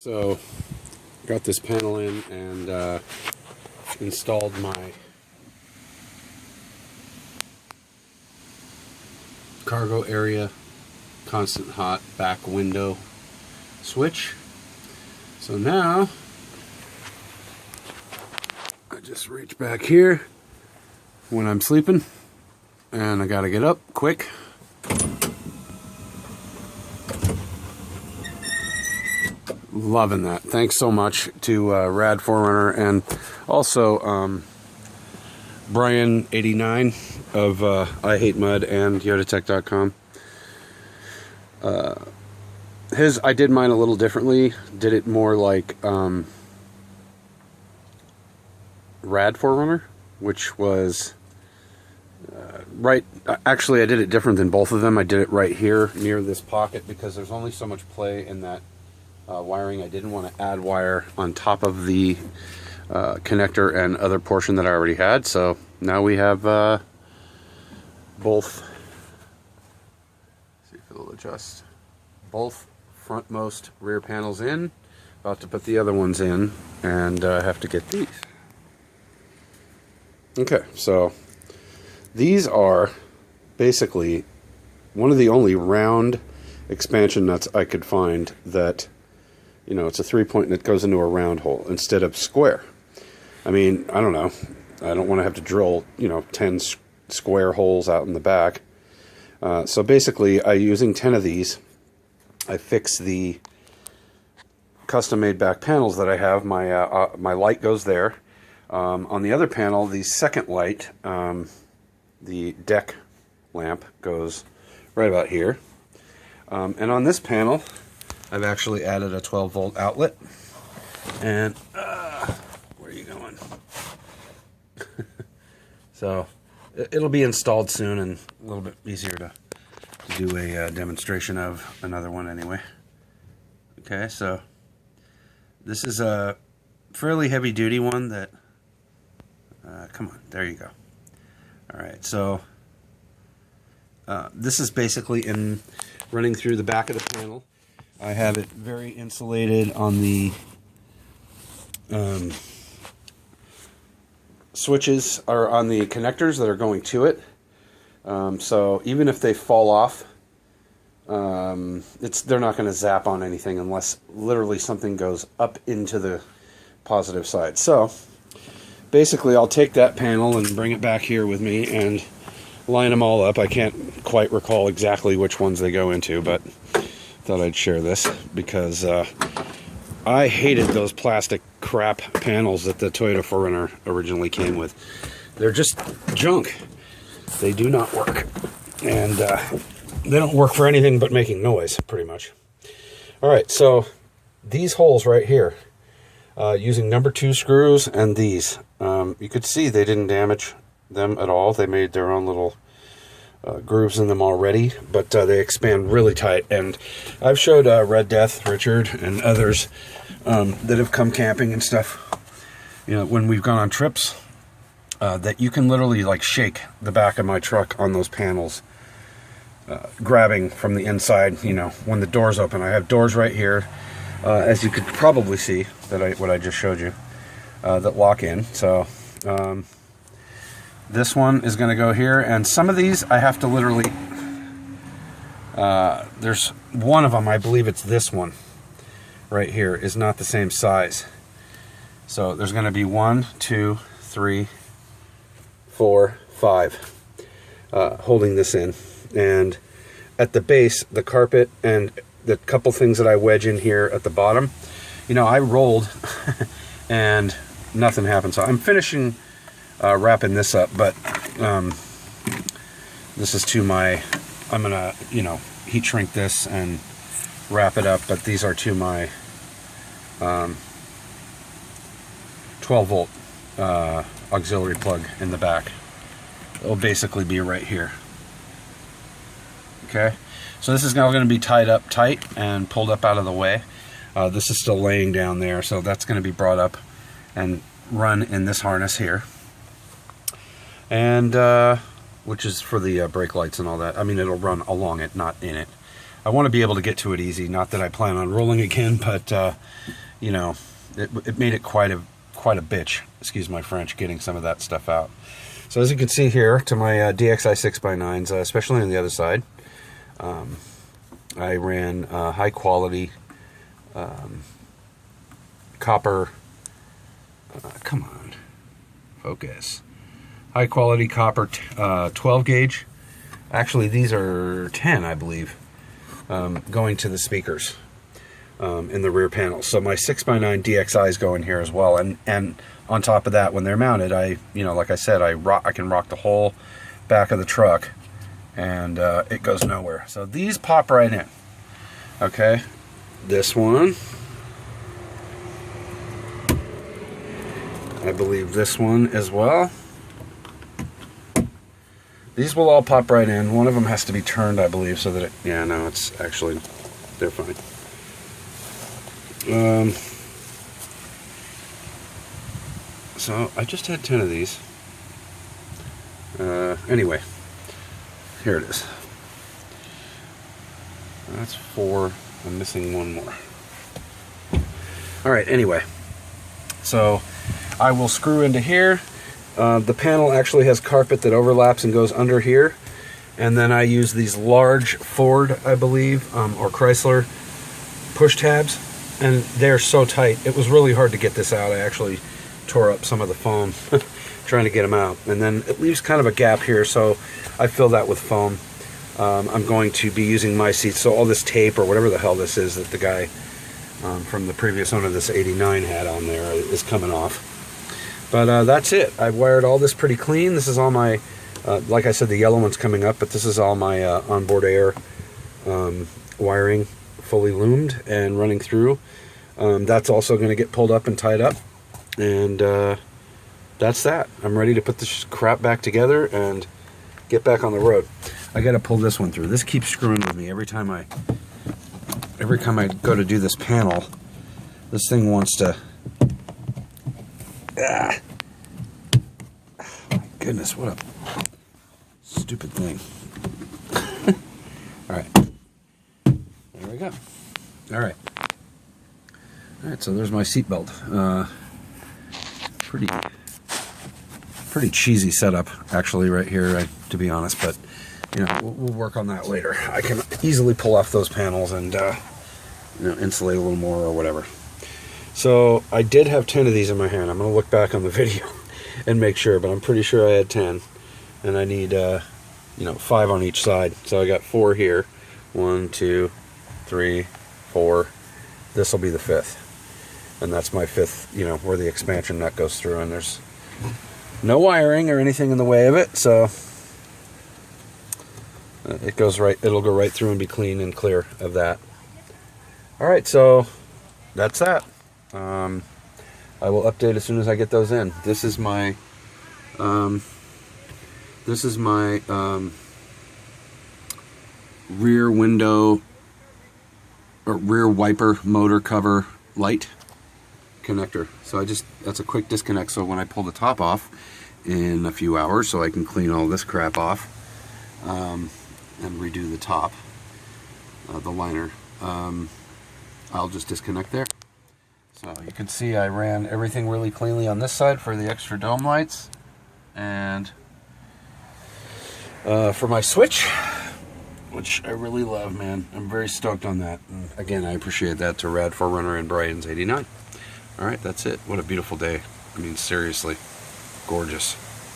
So, got this panel in and installed my cargo area constant hot back window switch. So now I just reach back here when I'm sleeping and I gotta get up quick. Loving that. Thanks so much to Rad 4runner and also Brian89 of I Hate Mud and yodatech.com. I did mine a little differently. Did it more like Rad 4runner, which was right. Actually, I did it different than both of them. I did it right here near this pocket because there's only so much play in that wiring. I didn't want to add wire on top of the connector and other portion that I already had. So now we have both. See if it'll adjust. Both frontmost rear panels in. About to put the other ones in, and have to get these. Okay, so these are basically one of the only round expansion nuts I could find that, you know, it's a 3-point and it goes into a round hole instead of square. I mean, I don't know. I don't want to have to drill, you know, 10 square holes out in the back. So basically, using 10 of these, I fix the custom-made back panels that I have. My light goes there. On the other panel, the second light, the deck lamp, goes right about here. And on this panel, I've actually added a 12-volt outlet. And where are you going? So it'll be installed soon and a little bit easier to do a demonstration of another one anyway. Okay, so this is a fairly heavy-duty one that come on, there you go. Alright, so this is basically in running through the back of the panel. I have it very insulated on the switches, or on the connectors that are going to it. So even if they fall off, they're not going to zap on anything unless literally something goes up into the positive side. So basically I'll take that panel and bring it back here with me and line them all up. I can't quite recall exactly which ones they go into, but thought I'd share this because I hated those plastic crap panels that the Toyota 4runner originally came with. They're just junk. They do not work. And they don't work for anything but making noise, pretty much. Alright, so these holes right here, using number 2 screws and these, you could see they didn't damage them at all. They made their own little grooves in them already, but they expand really tight. And I've showed Red Death, Richard, and others that have come camping and stuff, you know, when we've gone on trips, that you can literally like shake the back of my truck on those panels, grabbing from the inside, you know, when the doors open. I have doors right here, as you could probably see, that what I just showed you, that lock in. So this one is going to go here, and some of these I have to literally, there's one of them, I believe it's this one right here, is not the same size. So there's going to be 1, 2, 3, 4, 5 holding this in. And at the base, the carpet and the couple things that I wedge in here at the bottom, you know, I rolled and nothing happened. So I'm finishing wrapping this up, but this is to my, I'm gonna, you know, heat shrink this and wrap it up, but these are to my 12-volt auxiliary plug in the back. It'll basically be right here. Okay, so this is now going to be tied up tight and pulled up out of the way. This is still laying down there, so that's going to be brought up and run in this harness here. And which is for the brake lights and all that. I mean, it'll run along it, not in it. I want to be able to get to it easy. Not that I plan on rolling again, but you know, it made it quite a bitch. Excuse my French, getting some of that stuff out. So as you can see here, to my DXI 6x9s, especially on the other side, I ran high quality copper. Come on, focus. High quality copper 12 gauge. Actually, these are 10, I believe, going to the speakers in the rear panel. So my 6x9 DXIs go in here as well, and on top of that, when they're mounted, like I said, I can rock the whole back of the truck, and it goes nowhere. So these pop right in. Okay, this one, I believe this one as well. These will all pop right in. One of them has to be turned, I believe, so that it, yeah, no, it's actually, they're fine. So I just had 10 of these. Anyway, here it is. That's 4. I'm missing one more. All right, anyway. So I will screw into here. The panel actually has carpet that overlaps and goes under here. And then I use these large Ford, I believe, or Chrysler push tabs. And they're so tight. It was really hard to get this out. I actually tore up some of the foam trying to get them out. And then it leaves kind of a gap here, so I fill that with foam. I'm going to be using my seats, so all this tape or whatever the hell this is that the guy from the previous owner of this 89 had on there is coming off. But that's it. I've wired all this pretty clean. This is all my, like I said, the yellow one's coming up, but this is all my onboard air wiring, fully loomed and running through. That's also going to get pulled up and tied up. And that's that. I'm ready to put this crap back together and get back on the road. I got to pull this one through. This keeps screwing with me every time I go to do this panel. This thing wants to. Ah. Oh my goodness, what a stupid thing. All right. There we go. All right. All right, so there's my seatbelt. Pretty cheesy setup, actually, right here, to be honest, but you know, we'll work on that later. I can easily pull off those panels and insulate a little more or whatever. So I did have 10 of these in my hand. I'm going to look back on the video and make sure, but I'm pretty sure I had 10, and I need 5 on each side. So I got 4 here. 1, 2, 3, 4. This will be the 5th, and that's my 5th, where the expansion nut goes through, and there's no wiring or anything in the way of it, so it'll go right through and be clean and clear of that. All right, so that's that. I will update as soon as I get those in. This is my rear window or rear wiper motor cover light connector. So that's a quick disconnect, so when I pull the top off in a few hours, so I can clean all this crap off and redo the top, the liner, I'll just disconnect there. So you can see I ran everything really cleanly on this side for the extra dome lights, and for my switch, which I really love, man. I'm very stoked on that. And again, I appreciate that to Rad 4runner and Brian's 89. All right, that's it. What a beautiful day. I mean, seriously, gorgeous.